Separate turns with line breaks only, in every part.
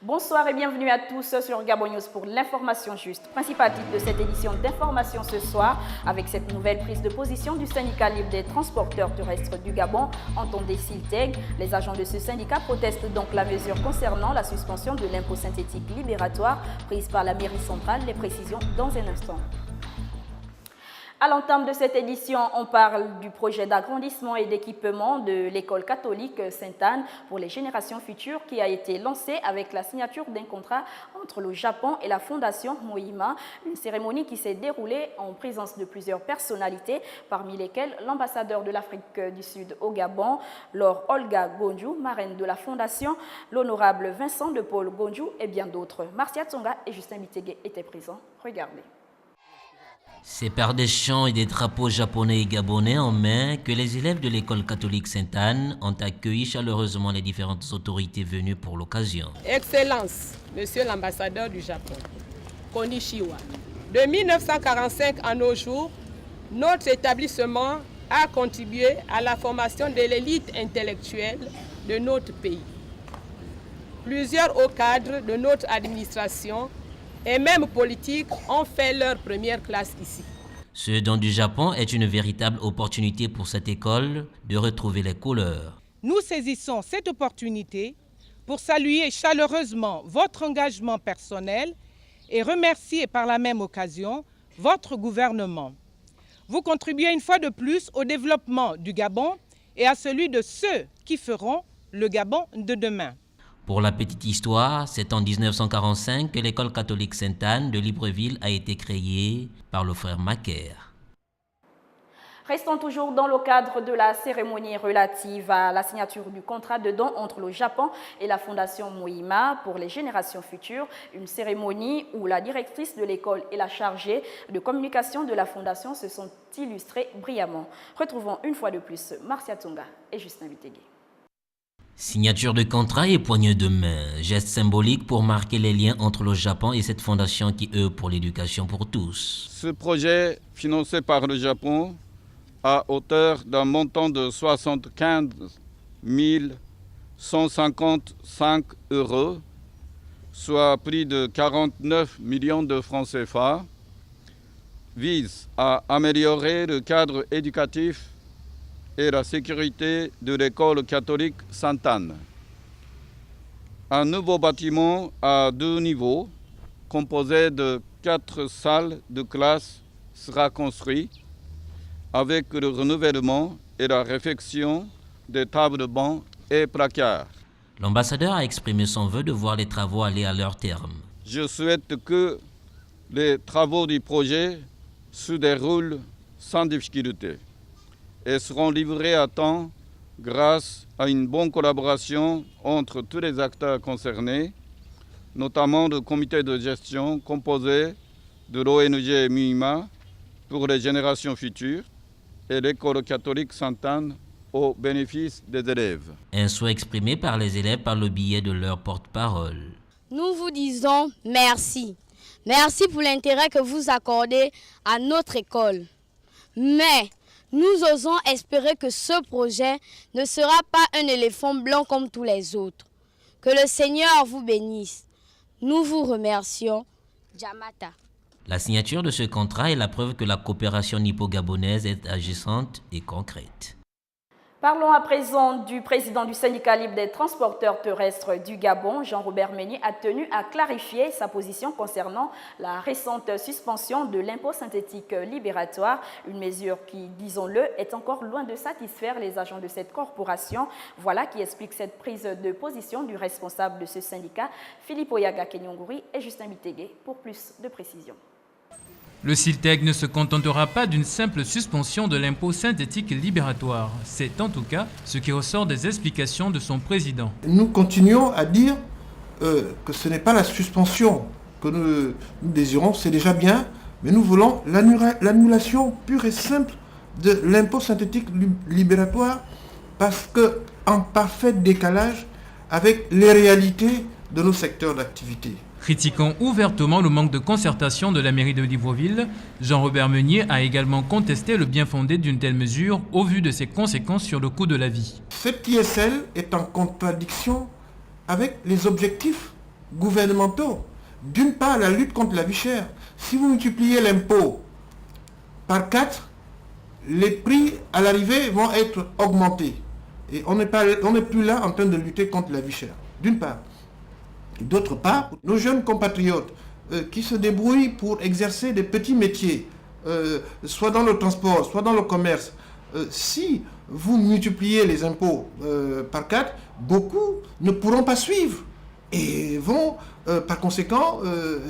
Bonsoir et bienvenue à tous sur Gabon News pour l'information juste. Principal titre de cette édition d'information ce soir, avec cette nouvelle prise de position du syndicat libre des transporteurs terrestres du Gabon, entendez SILTEG. Les agents de ce syndicat protestent donc la mesure concernant la suspension de l'impôt synthétique libératoire prise par la mairie centrale. Les précisions dans un instant. À l'entame de cette édition, on parle du projet d'agrandissement et d'équipement de l'école catholique Sainte-Anne pour les générations futures qui a été lancé avec la signature d'un contrat entre le Japon et la fondation Mohima, une cérémonie qui s'est déroulée en présence de plusieurs personnalités, parmi lesquelles l'ambassadeur de l'Afrique du Sud au Gabon, Laure Olga Gonjou, marraine de la fondation, l'honorable Vincent de Paul Gonjou et bien d'autres. Marcia Tsonga et Justin Bitegue étaient présents. Regardez.
C'est par des chants et des drapeaux japonais et gabonais en main que les élèves de l'école catholique Sainte-Anne ont accueilli chaleureusement les différentes autorités venues pour l'occasion.
Excellence, Monsieur l'ambassadeur du Japon, Konnichiwa. De 1945 à nos jours, notre établissement a contribué à la formation de l'élite intellectuelle de notre pays. Plusieurs hauts cadres de notre administration et même politiques ont fait leur première classe ici.
Ce don du Japon est une véritable opportunité pour cette école de retrouver les couleurs.
Nous saisissons cette opportunité pour saluer chaleureusement votre engagement personnel et remercier par la même occasion votre gouvernement. Vous contribuez une fois de plus au développement du Gabon et à celui de ceux qui feront le Gabon de demain.
Pour la petite histoire, c'est en 1945 que l'école catholique Sainte-Anne de Libreville a été créée par le frère Macaire.
Restons toujours dans le cadre de la cérémonie relative à la signature du contrat de don entre le Japon et la fondation Mohima pour les générations futures, une cérémonie où la directrice de l'école et la chargée de communication de la fondation se sont illustrées brillamment. Retrouvons une fois de plus Marcia Tsonga et Justin Bitegue.
Signature de contrat et poignée de main, geste symbolique pour marquer les liens entre le Japon et cette fondation qui œuvre pour l'éducation pour tous.
Ce projet, financé par le Japon, à hauteur d'un montant de 75 155 €, soit prix de 49 millions de francs CFA, vise à améliorer le cadre éducatif et la sécurité de l'école catholique Sainte-Anne. Un nouveau bâtiment à 2 niveaux, composé de 4 salles de classe, sera construit avec le renouvellement et la réfection des tables de banc et placards.
L'ambassadeur a exprimé son vœu de voir les travaux aller à leur terme.
Je souhaite que les travaux du projet se déroulent sans difficulté et seront livrés à temps grâce à une bonne collaboration entre tous les acteurs concernés, notamment le comité de gestion composé de l'ONG Mohima pour les générations futures et l'école catholique Sainte-Anne au bénéfice des élèves.
Un souhait exprimé par les élèves par le biais de leur porte-parole.
Nous vous disons merci. Merci pour l'intérêt que vous accordez à notre école. Mais nous osons espérer que ce projet ne sera pas un éléphant blanc comme tous les autres. Que le Seigneur vous bénisse. Nous vous remercions. Jamata.
La signature de ce contrat est la preuve que la coopération nippo-gabonaise est agissante et concrète.
Parlons à présent du président du syndicat libre des transporteurs terrestres du Gabon. Jean-Robert Meunier a tenu à clarifier sa position concernant la récente suspension de l'impôt synthétique libératoire, une mesure qui, disons-le, est encore loin de satisfaire les agents de cette corporation. Voilà qui explique cette prise de position du responsable de ce syndicat, Philippe Oyaga Kenyongouri et Justin Bitegue, pour plus de précisions.
Le SILTEG ne se contentera pas d'une simple suspension de l'impôt synthétique libératoire. C'est en tout cas ce qui ressort des explications de son président.
Nous continuons à dire que ce n'est pas la suspension que nous désirons, c'est déjà bien, mais nous voulons l'annulation pure et simple de l'impôt synthétique libératoire parce qu'en parfait décalage avec les réalités de nos secteurs d'activité.
Critiquant ouvertement le manque de concertation de la mairie de Libreville, Jean-Robert Meunier a également contesté le bien-fondé d'une telle mesure au vu de ses conséquences sur le coût de la vie.
Cette ISL est en contradiction avec les objectifs gouvernementaux. D'une part, la lutte contre la vie chère. Si vous multipliez l'impôt par 4, les prix à l'arrivée vont être augmentés. Et on n'est plus là en train de lutter contre la vie chère, d'une part. Et d'autre part, nos jeunes compatriotes qui se débrouillent pour exercer des petits métiers, soit dans le transport, soit dans le commerce, si vous multipliez les impôts par 4, beaucoup ne pourront pas suivre et vont par conséquent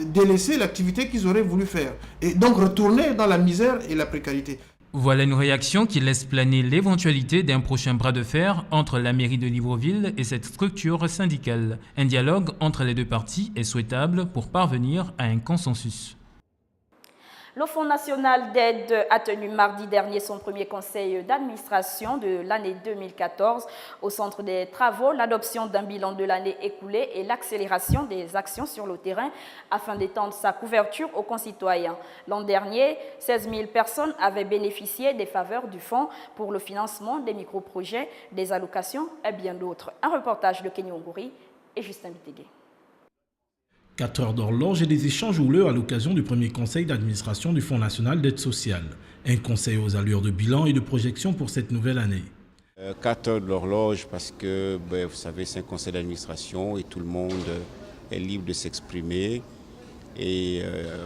délaisser l'activité qu'ils auraient voulu faire et donc retourner dans la misère et la précarité.
Voilà une réaction qui laisse planer l'éventualité d'un prochain bras de fer entre la mairie de Libreville et cette structure syndicale. Un dialogue entre les deux parties est souhaitable pour parvenir à un consensus.
Le Fonds national d'aide a tenu mardi dernier son premier conseil d'administration de l'année 2014. Au centre des travaux, l'adoption d'un bilan de l'année écoulée et l'accélération des actions sur le terrain afin d'étendre sa couverture aux concitoyens. L'an dernier, 16 000 personnes avaient bénéficié des faveurs du Fonds pour le financement des micro-projets, des allocations et bien d'autres. Un reportage de Kenny Ongouri et Justin Bitegué.
4 heures d'horloge et des échanges houleux à l'occasion du premier conseil d'administration du Fonds national d'aide sociale. Un conseil aux allures de bilan et de projection pour cette nouvelle année.
4 heures d'horloge parce que, vous savez, c'est un conseil d'administration et tout le monde est libre de s'exprimer. Et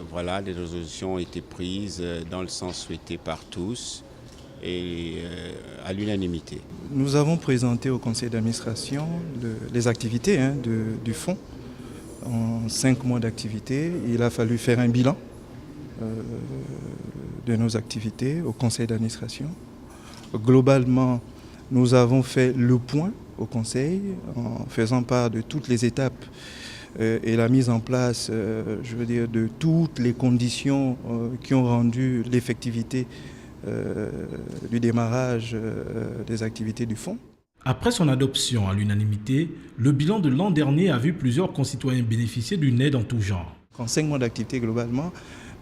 voilà, les résolutions ont été prises dans le sens souhaité par tous et à l'unanimité.
Nous avons présenté au conseil d'administration les activités du fonds. En 5 mois d'activité, il a fallu faire un bilan de nos activités au conseil d'administration. Globalement, nous avons fait le point au conseil en faisant part de toutes les étapes et la mise en place, de toutes les conditions qui ont rendu l'effectivité du démarrage des activités du fonds.
Après son adoption à l'unanimité, le bilan de l'an dernier a vu plusieurs concitoyens bénéficier d'une aide en tout genre.
En 5 mois d'activité globalement,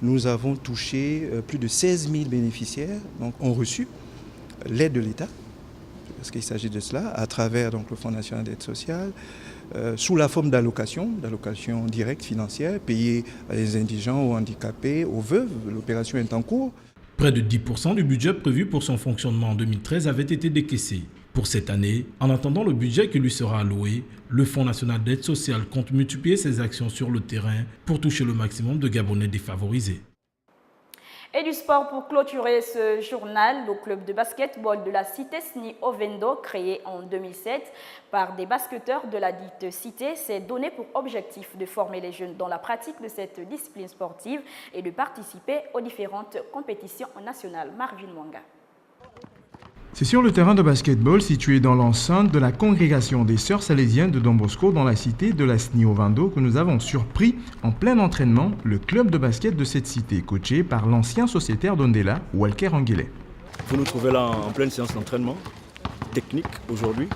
nous avons touché plus de 16 000 bénéficiaires, donc ont reçu l'aide de l'État, parce qu'il s'agit de cela, à travers donc, le Fonds national d'aide sociale, sous la forme d'allocations directes financières, payées à des indigents ou handicapés, aux veuves. L'opération est en cours.
Près de 10% du budget prévu pour son fonctionnement en 2013 avait été décaissé. Pour cette année, en attendant le budget qui lui sera alloué, le Fonds national d'aide sociale compte multiplier ses actions sur le terrain pour toucher le maximum de Gabonais défavorisés.
Et du sport pour clôturer ce journal, le club de basketball de la cité SNI Ovendo, créé en 2007 par des basketteurs de la dite cité, s'est donné pour objectif de former les jeunes dans la pratique de cette discipline sportive et de participer aux différentes compétitions nationales. Marvin Mwanga.
C'est sur le terrain de basketball situé dans l'enceinte de la congrégation des Sœurs Salésiennes de Don Bosco dans la cité de la SNI Ovendo que nous avons surpris en plein entraînement le club de basket de cette cité, coaché par l'ancien sociétaire d'Ondela, Walker Anguillet.
Vous nous trouvez là en pleine séance d'entraînement technique aujourd'hui,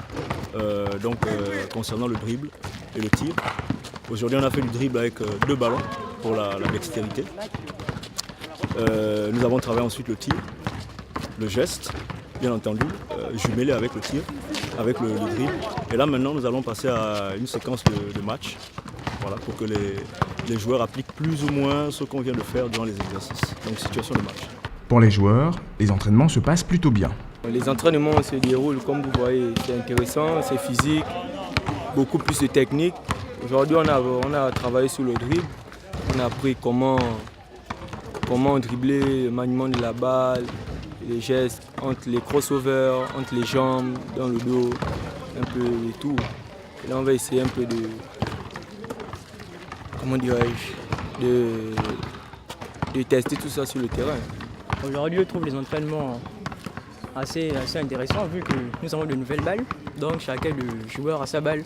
concernant le dribble et le tir. Aujourd'hui on a fait du dribble avec 2 ballons pour la dextérité. Nous avons travaillé ensuite le tir, le geste, bien entendu, jumelé avec le tir, avec le dribble. Et là maintenant nous allons passer à une séquence de match, voilà, pour que les joueurs appliquent plus ou moins ce qu'on vient de faire durant les exercices. Donc situation de match.
Pour les joueurs, les entraînements se passent plutôt bien.
Les entraînements se déroulent comme vous voyez, c'est intéressant, c'est physique, beaucoup plus de technique. Aujourd'hui on a travaillé sur le dribble, on a appris comment dribbler, le maniement de la balle, les gestes entre les crossovers, entre les jambes, dans le dos, un peu de tout. Et là on va essayer un peu de tester tout ça sur le terrain.
Aujourd'hui je trouve les entraînements assez intéressants vu que nous avons de nouvelles balles. Donc chacun de joueur a sa balle.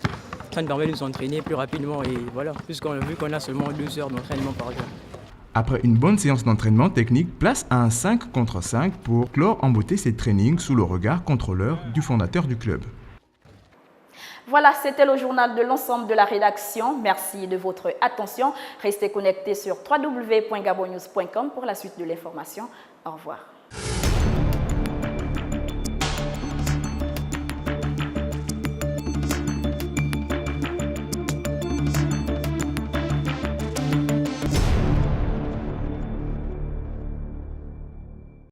Ça nous permet de nous entraîner plus rapidement et voilà, puisqu'on a vu qu'on a seulement 2 heures d'entraînement par jour.
Après une bonne séance d'entraînement technique, place à un 5 contre 5 pour clore en beauté ces trainings sous le regard contrôleur du fondateur du club.
Voilà, c'était le journal de l'ensemble de la rédaction. Merci de votre attention. Restez connectés sur www.gabonnews.com pour la suite de l'information. Au revoir.